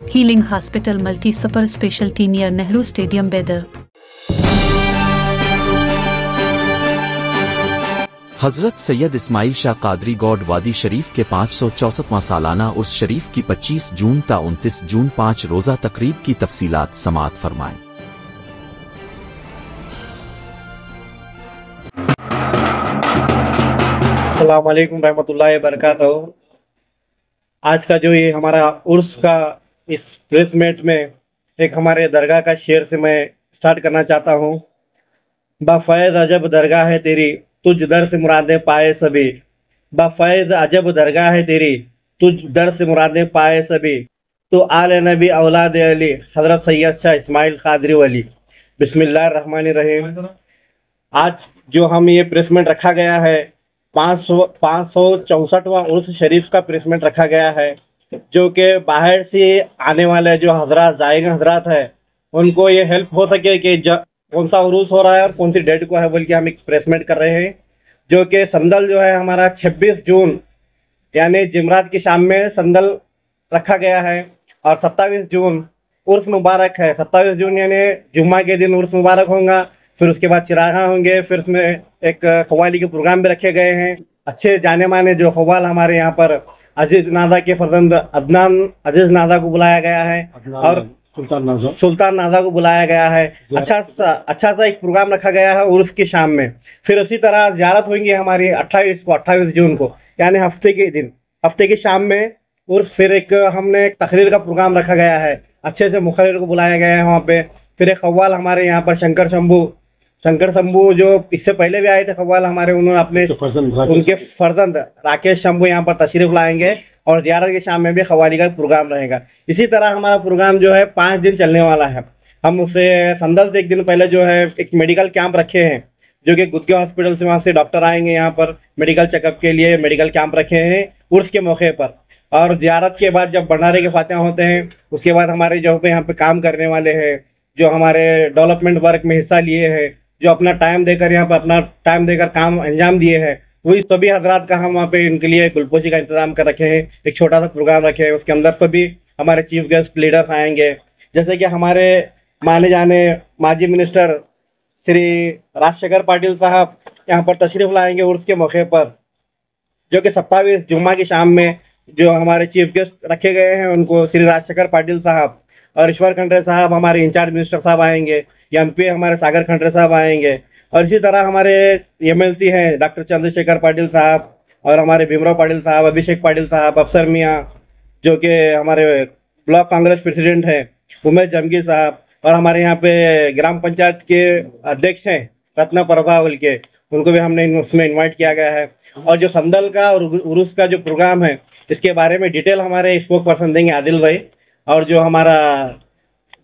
Healing Hospital Multi Super Specialty near Nehru Stadium, Bedar. حضرت سید اسماعیل شاہ Qadri good وادی شریف کے 564واں سالانہ عرس شریف کی 25 جون تا 29 جون 5 روزہ تقریب کی تفصیلات سماعت فرمائیں۔ السلام علیکم رحمۃ اللہ وبرکاتہ۔ آج کا جو یہ ہمارا عرس کا اس پریس میٹ میں ایک ہمارے درگاہ کا شعر سے میں سٹارٹ کرنا چاہتا ہوں۔ بافیض عجب درگاہ ہے تیری، تجھ در سے مرادیں پائے سبھی۔ بافیض عجب درگاہ ہے تیری، تجھ در سے مرادیں پائے سبھی۔ تو آل نبی اولاد علی، حضرت سید شاہ اسماعیل قادری ولی۔ بسم اللہ الرحمن الرحیم۔ آج جو ہم یہ پریسمنٹ رکھا گیا ہے 564واں عرس شریف کا پریسمنٹ رکھا گیا ہے، جو کہ باہر سے آنے والے جو حضرات زائرین حضرات ہیں ان کو یہ ہیلپ ہو سکے کہ کون سا عروس ہو رہا ہے اور کون سی ڈیٹ کو ہے بول کے ہم ایک پریسمنٹ کر رہے ہیں، جو کہ سندل جو ہے ہمارا 26 جون یعنی جمعرات کی شام میں سندل رکھا گیا ہے، اور 27 جون عرس مبارک ہے۔ 27 جون یعنی جمعہ کے دن عرس مبارک ہوں گا، پھر اس کے بعد چراغاں ہوں گے، پھر اس میں ایک قوالی کے پروگرام بھی رکھے گئے ہیں۔ اچھے جانے مانے جو قوال ہمارے یہاں پر عزیز نازا کے فرزند عدنان عزیز نازا کو بلایا گیا ہے، اور سلطان نازا کو بلایا گیا ہے۔ اچھا سا ایک پروگرام رکھا گیا ہے عرس کی شام میں۔ پھر اسی طرح زیارت ہوئیں گی ہماری 28 جون کو یعنی ہفتے کی شام میں عرس۔ پھر ہم نے ایک تقریر کا پروگرام رکھا گیا ہے، اچھے سے مقرر کو بلایا گیا ہے وہاں پہ۔ پھر ایک قوال ہمارے یہاں پر شنکر شمبھو جو اس سے پہلے بھی آئے تھے قوال ہمارے، انہوں نے اپنے ان کے فرزند راکیش شمبھو یہاں پر تشریف لائیں گے، اور زیارت کی شام میں بھی قوالی کا پروگرام رہے گا۔ اسی طرح ہمارا پروگرام جو ہے 5 دن چلنے والا ہے۔ ہم اسے سندل سے ایک دن پہلے جو ہے ایک میڈیکل کیمپ رکھے ہیں، جو کہ گدگے ہاسپٹل سے وہاں سے ڈاکٹر آئیں گے یہاں پر میڈیکل چیک اپ کے لیے، میڈیکل کیمپ رکھے ہیں عرس کے موقع پر۔ اور زیارت کے بعد جب بھنڈارے کے فاتحہ ہوتے ہیں، اس کے بعد ہمارے جو یہاں پہ کام کرنے والے ہیں، جو ہمارے ڈیولپمنٹ ورک میں حصہ لیے ہیں، جو اپنا ٹائم دے کر یہاں پہ اپنا ٹائم دے کر کام انجام دیے ہیں، وہی سبھی حضرات کا ہم وہاں پہ ان کے لیے گلپوشی کا انتظام کر رکھے ہیں۔ ایک چھوٹا سا پروگرام رکھے ہیں، اس کے اندر سبھی ہمارے چیف گیسٹ لیڈرز آئیں گے، جیسے کہ ہمارے مانے جانے ماجی منسٹر شری راج شیکھر پاٹل صاحب یہاں پر تشریف لائیں گے عرس کے موقع پر، جو کہ 27 جمعہ کی شام میں جو ہمارے چیف گیسٹ رکھے گئے ہیں ان کو شری راج شیکھر پاٹل صاحب اور ایشور کھنڈرے صاحب ہمارے انچارج منسٹر صاحب آئیں گے، ایم پی ہمارے ساگر کھنڈرے صاحب آئیں گے، اور اسی طرح ہمارے ایم ایل سی ہیں ڈاکٹر چندر شیکھر پاٹل صاحب، اور ہمارے بھیمراؤ پاٹل صاحب، ابھیشیک پاٹل صاحب، افسر میاں جو کہ ہمارے بلاک کانگریس پریزیڈنٹ ہیں، امیش جمگی صاحب، اور ہمارے یہاں پہ گرام پنچایت کے ادھیکش ہیں رتنا پربھا بول کے، ان کو بھی ہم نے اس میں انوائٹ کیا گیا ہے۔ اور جو سندل کا اور عرس کا جو پروگرام ہے اس کے بارے میں ڈیٹیل ہمارے اسپوک پرسن دیں گے عادل بھائی، اور جو ہمارا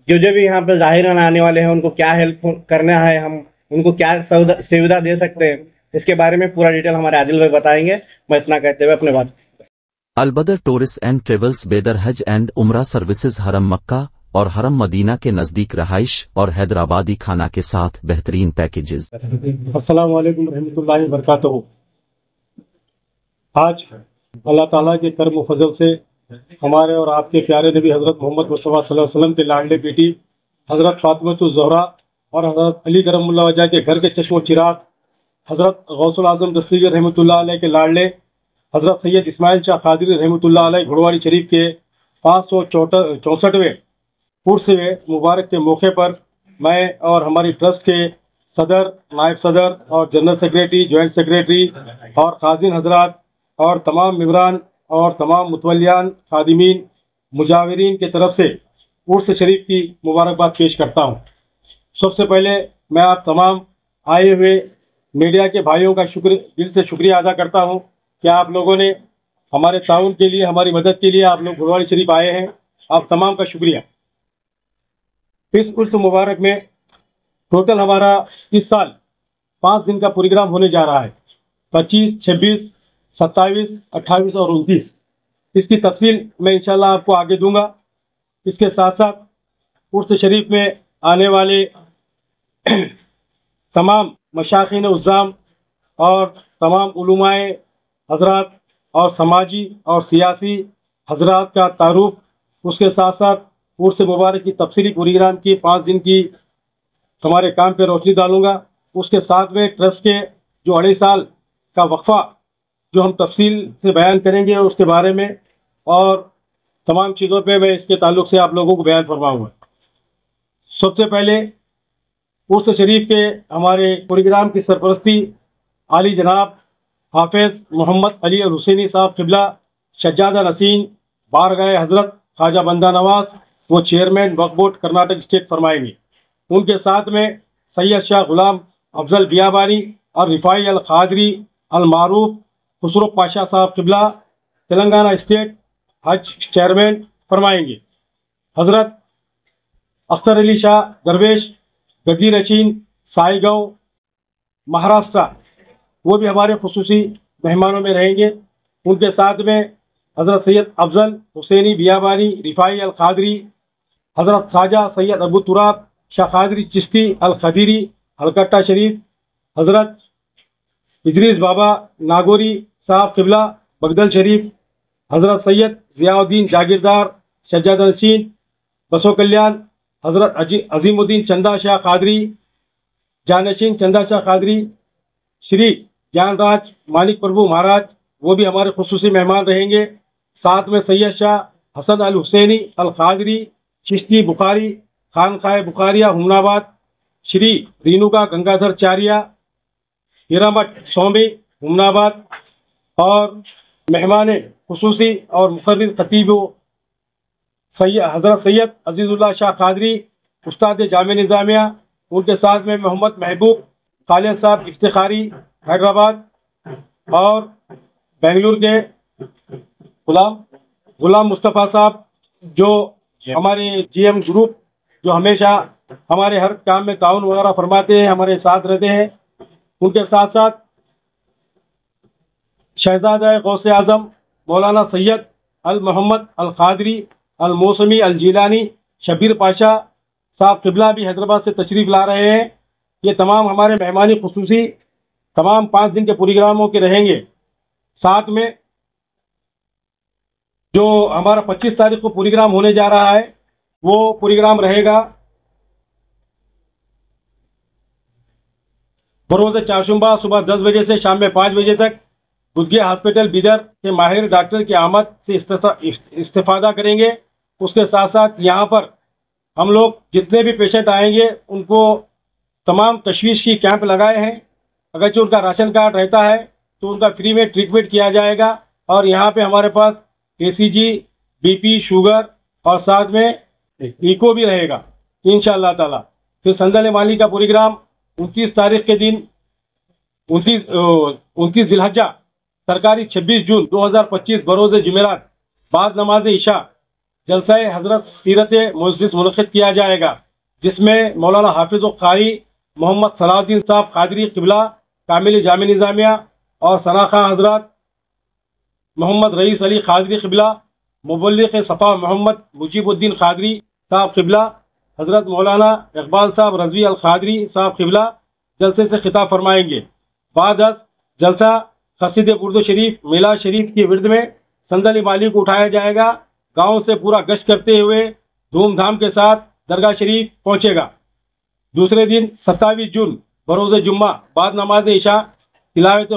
جو بھی یہاں پہ ظاہران آنے والے ہیں ان کو کیا ہیلپ کرنا ہے، ہم ان کو کیا سویدھا دے سکتے ہیں، اس کے بارے میں پورا ڈیٹیل ہمارے عادل بھائی بتائیں گے۔ میں اتنا کہتے ہوئے اپنے بات البدر tourist and travels Bidar Hajj and عمرہ سروسز حرم مکہ اور حرم مدینہ کے نزدیک رہائش اور حیدرآبادی کھانا کے ساتھ بہترین پیکیجز۔ السلام علیکم ورحمۃ اللہ وبرکاتہ۔ آج اللہ تعالیٰ کے کرم و فضل سے ہمارے اور آپ کے پیارے نبی حضرت محمد مصطفیٰ صلی اللہ علیہ وسلم کے لاڈلے بیٹی حضرت فاطمۃ الزہرا اور حضرت علی کرم اللہ وجہ کے گھر کے چشم و چراغ حضرت غوث العظم دستگیر رحمۃ اللہ علیہ کے لاڈلے حضرت سید اسماعیل شاہ قادری رحمۃ اللہ علیہ گھوڑواری شریف کے 564ویں عرس مبارک کے موقع پر میں اور ہماری ٹرسٹ کے صدر، نائب صدر اور جنرل سیکریٹری، جوائنٹ سیکریٹری اور خازن حضرات اور تمام ممبران اور تمام متولیان، خادمین، مجاورین کے طرف سے عرس شریف کی مبارکباد پیش کرتا ہوں۔ سب سے پہلے میں آپ تمام آئے ہوئے میڈیا کے بھائیوں کا دل سے شکریہ ادا کرتا ہوں کہ آپ لوگوں نے ہمارے تعاون کے لیے، ہماری مدد کے لیے آپ لوگ گھوڑواری شریف آئے ہیں، آپ تمام کا شکریہ۔ اس عرس مبارک میں ٹوٹل ہمارا اس سال 5 دن کا پروگرام ہونے جا رہا ہے، 25، 26، 27، 28 اور 29۔ اس کی تفصیل میں انشاءاللہ آپ کو آگے دوں گا۔ اس کے ساتھ ساتھ عرس شریف میں آنے والے تمام مشائخین عظام اور تمام علماء حضرات اور سماجی اور سیاسی حضرات کا تعارف، اس کے ساتھ ساتھ عرس مبارک کی تفصیلی پروگرام کی 5 دن کی ہمارے کام پہ روشنی ڈالوں گا. اس کے ساتھ میں ٹرسٹ کے جو 2.5 سال کا وقفہ جو ہم تفصیل سے بیان کریں گے اس کے بارے میں، اور تمام چیزوں پہ میں اس کے تعلق سے آپ لوگوں کو بیان فرماؤں گا. سب سے پہلے عرس شریف کے ہمارے پروگرام کی سرپرستی عالی جناب حافظ محمد علی الحسینی صاحب قبلہ شجادہ نشین بارگاہ حضرت خواجہ بندہ نواز، وہ چیئرمین وقف بورڈ کرناٹک اسٹیٹ فرمائیں گے. ان کے ساتھ میں سید شاہ غلام افضل بیابانی اور رفاعی القادری المعروف خسرو پاشا صاحب قبلہ تلنگانہ اسٹیٹ حج چیئرمین فرمائیں گے. حضرت اختر علی شاہ درویش گدی نشین سائی گاؤں مہاراشٹرا، وہ بھی ہمارے خصوصی مہمانوں میں رہیں گے. ان کے ساتھ میں حضرت سید افضل حسینی بیابانی رفاعی القادری، حضرت خواجہ سید ابو تراب شاہ قادری چشتی القدیری ہلکٹہ شریف، حضرت ادریس بابا ناگوری صاحب قبلہ بگدل شریف، حضرت سید ضیاء الدین جاگیردار شجادہ نشین بسو کلیان، حضرت عظیم الدین چندہ شاہ قادری جانشین چندہ شاہ قادری، شری گیان راج مانک پربھو مہاراج، وہ بھی ہمارے خصوصی مہمان رہیں گے. ساتھ میں سید شاہ حسن الحسینی القادری چشتی بخاری خانقاہ بخاریہ ہمناباد، شری رینوکا گنگادھر چاریہ ہیرامٹ سومی ہمناباد، اور مہمان خصوصی اور مقرر خطیب حضرت سید عزیز اللہ شاہ قادری استاد جامع نظامیہ. ان کے ساتھ میں محمد محبوب خالد صاحب افتخاری حیدرآباد، اور بنگلور کے غلام مصطفیٰ صاحب جو ہمارے جی ایم گروپ جو ہمیشہ ہمارے ہر کام میں تعاون وغیرہ فرماتے ہیں، ہمارے ساتھ رہتے ہیں. ان کے ساتھ ساتھ شہزادہ غوث اعظم مولانا سید المحمد القادری الموسمی الجیلانی شبیر پاشا صاحب قبلہ بھی حیدرآباد سے تشریف لا رہے ہیں. یہ تمام ہمارے مہمانی خصوصی تمام 5 دن کے پروگراموں کے رہیں گے. ساتھ میں جو ہمارا 25 تاریخ کو پروگرام ہونے جا رہا ہے، وہ پروگرام رہے گا بروز چہارشنبہ صبح 10 بجے سے شام میں 5 بجے تک بدگے ہاسپٹل بیدر کے ماہر ڈاکٹر کی آمد سے استفادہ کریں گے. اس کے ساتھ ساتھ یہاں پر ہم لوگ جتنے بھی پیشنٹ آئیں گے ان کو تمام تشویش کی کیمپ لگائے ہیں. اگرچہ ان کا راشن کارڈ رہتا ہے تو ان کا فری میں ٹریٹمنٹ کیا جائے گا. اور یہاں پہ ہمارے پاس اے سی جی، بی پی، شوگر اور ساتھ میں ایکو بھی رہے گا انشاءاللہ تعالی. پھر سندل مالی کا پروگرام 29 تاریخ کے دن 29 ذی الحجہ سرکاری 26 جون 2025 بروز جمعرات بعد نماز عشاء جلسہ حضرت سیرت معزز منعقد کیا جائے گا، جس میں مولانا حافظ القاری محمد صلاح الدین صاحب قادری قبلہ کامل جامع نظامیہ اور ثنا خاں حضرات، محمد رئیس علی قادری قبلہ مبلغ صفا محمد مجیب الدین قادری صاحب قبلہ، حضرت مولانا اقبال صاحب رضوی القادری صاحب قبلہ جلسے سے خطاب فرمائیں گے. بعد از جلسہ قصید برد شریف میلاد شریف کی ورد میں سندل مالی کو اٹھایا جائے گا. گاؤں سے پورا گشت کرتے ہوئے دھوم دھام کے ساتھ درگاہ شریف پہنچے گا. دوسرے دن 27 جون بروز جمعہ بعد نماز عشاء تلاوت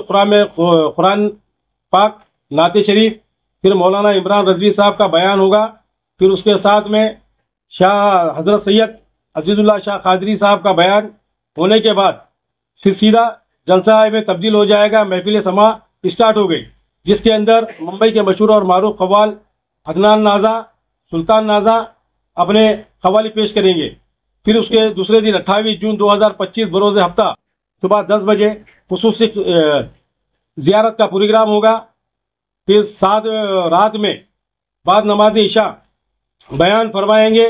قرآن پاک نعت شریف، پھر مولانا عمران رضوی صاحب کا بیان ہوگا. پھر اس کے ساتھ میں شاہ حضرت سید عزیز اللہ شاہ قادری صاحب کا بیان ہونے کے بعد پھر سیدھا جلسہ میں تبدیل ہو جائے گا. محفل سما اسٹارٹ ہو گئی، جس کے اندر ممبئی کے مشہور اور معروف قوال عدنان نازا سلطان نازا اپنے قوالی پیش کریں گے. پھر اس کے دوسرے دن 28 جون 2025 بروز ہفتہ صبح 10 بجے خصوصی زیارت کا پروگرام ہوگا. پھر رات میں بعد نماز عشاء بیان فرمائیں گے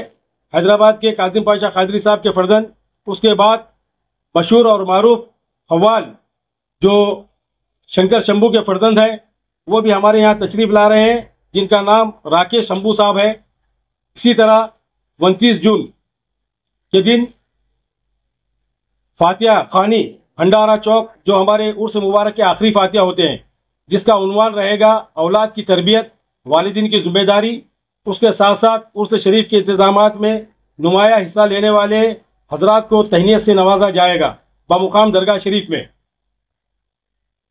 حیدرآباد کے کاظم پاشا قادری صاحب کے فرزند. اس کے بعد مشہور اور معروف قوال جو شنکر شمبھو کے فرزند ہیں وہ بھی ہمارے یہاں تشریف لا رہے ہیں، جن کا نام راکیش شمبھو صاحب ہے. اسی طرح 29 جون کے دن فاتحہ خوانی بھنڈارا چوک جو ہمارے عرس مبارک کے آخری فاتحہ ہوتے ہیں، جس کا عنوان رہے گا اولاد کی تربیت، والدین کی ذمہ داری، اس کے ساتھ ساتھ عرس شریف کے انتظامات میں نمایاں حصہ لینے والے حضرات کو تہنیت سے نوازا جائے گا بمقام درگاہ شریف میں۔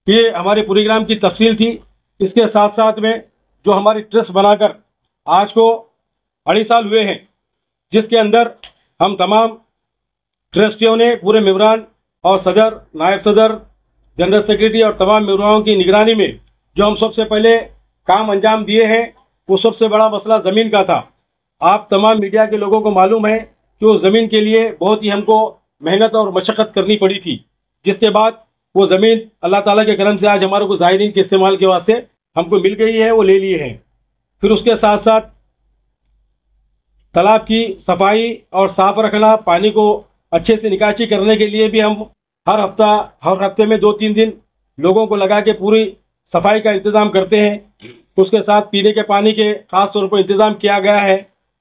یہ ہمارے پروگرام کی تفصیل تھی۔ اس کے ساتھ ساتھ میں جو ہماری ٹرسٹ بنا کر آج کو 2.5 سال ہوئے ہیں، جس کے اندر ہم تمام ٹرسٹیوں نے پورے ممبران اور صدر، نائب صدر، جنرل سیکریٹری اور تمام ممبرانوں کی نگرانی میں جو ہم سب سے پہلے کام انجام دیے ہیں، وہ سب سے بڑا مسئلہ زمین کا تھا۔ آپ تمام میڈیا کے لوگوں کو معلوم ہے کہ اس زمین کے لیے بہت ہی ہم کو محنت اور مشقت کرنی پڑی تھی، جس کے بعد وہ زمین اللہ تعالیٰ کے کرم سے آج ہمارے کو زائرین کے استعمال کے واسطے ہم کو مل گئی ہے، وہ لے لیے ہیں۔ پھر اس کے ساتھ ساتھ تالاب کی صفائی اور صاف رکھنا، پانی کو اچھے سے نکاسی کرنے کے لیے بھی ہم ہر ہفتے میں 2-3 دن لوگوں کو لگا کے پوری صفائی کا انتظام کرتے ہیں۔ اس کے ساتھ پینے کے پانی کے خاص طور پر انتظام کیا گیا ہے،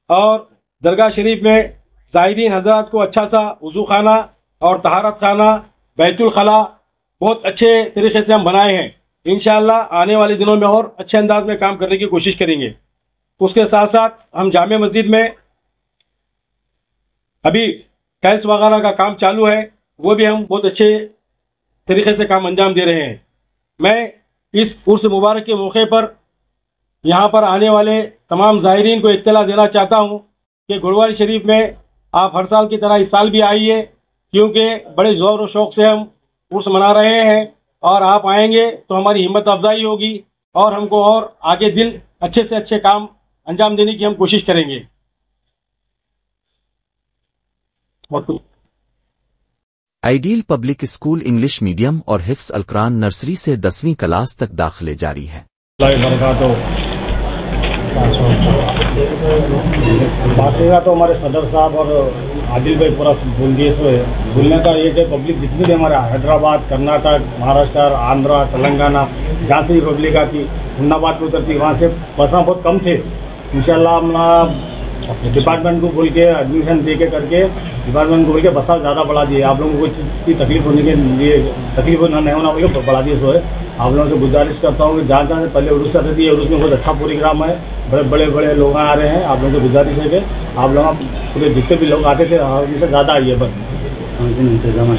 اور درگاہ شریف میں زائرین حضرات کو اچھا سا وضو خانہ اور طہارت خانہ، بیت الخلاء بہت اچھے طریقے سے ہم بنائے ہیں۔ انشاءاللہ آنے والے دنوں میں اور اچھے انداز میں کام کرنے کی کوشش کریں گے۔ اس کے ساتھ ساتھ ہم جامع مسجد میں ابھی ٹائلس وغیرہ کا کام چالو ہے، وہ بھی ہم بہت اچھے طریقے سے کام انجام دے رہے ہیں۔ میں اس عرس مبارک کے موقع پر یہاں پر آنے والے تمام زائرین کو اطلاع دینا چاہتا ہوں کہ گڑواری شریف میں آپ ہر سال کی طرح اس سال بھی آئیے، کیونکہ بڑے زور و شوق سے ہم عرس منا رہے ہیں، اور آپ آئیں گے تو ہماری ہمت افزائی ہوگی اور ہم کو اور آگے دل اچھے سے اچھے کام انجام دینے کی ہم کوشش کریں گے۔ Ideal public school English medium اور حفظ القرآن نرسری سے 10ویں کلاس تک داخلے جاری ہے۔ باقی کا تو ہمارے صدر صاحب اور عادل بھائی پورا بول دیے، سو بولنے کا یہ ہے پبلک جتنی بھی ہمارے حیدرآباد، کرناٹک، مہاراشٹر، آندھرا، تلنگانہ، جہاں سے بھی پبلک آتی، ہناباد میں اترتی، وہاں سے بساں بہت کم تھے۔ انشاءاللہ ہم ڈپارٹمنٹ کو بول کے ایڈمیشن دے کے کر کے ڈپارٹمنٹ کو بول کے بساں زیادہ بڑھا دیے۔ آپ لوگوں کو کوئی چیز کی تکلیف ہونے کے لیے تکلیف نہیں ہونا بول کے بڑھا دیے، سو ہے۔ آپ لوگوں سے گزارش کرتا ہوں کہ جہاں جہاں سے پہلے عرس آتی تھی، عرس میں بہت اچھا پروگرام ہے، بڑے لوگ آ رہے ہیں۔ آپ لوگوں سے گزارش ہے کہ آپ لوگ پورے جتنے بھی لوگ آتے تھے ان سے زیادہ آئیے بس، انتظام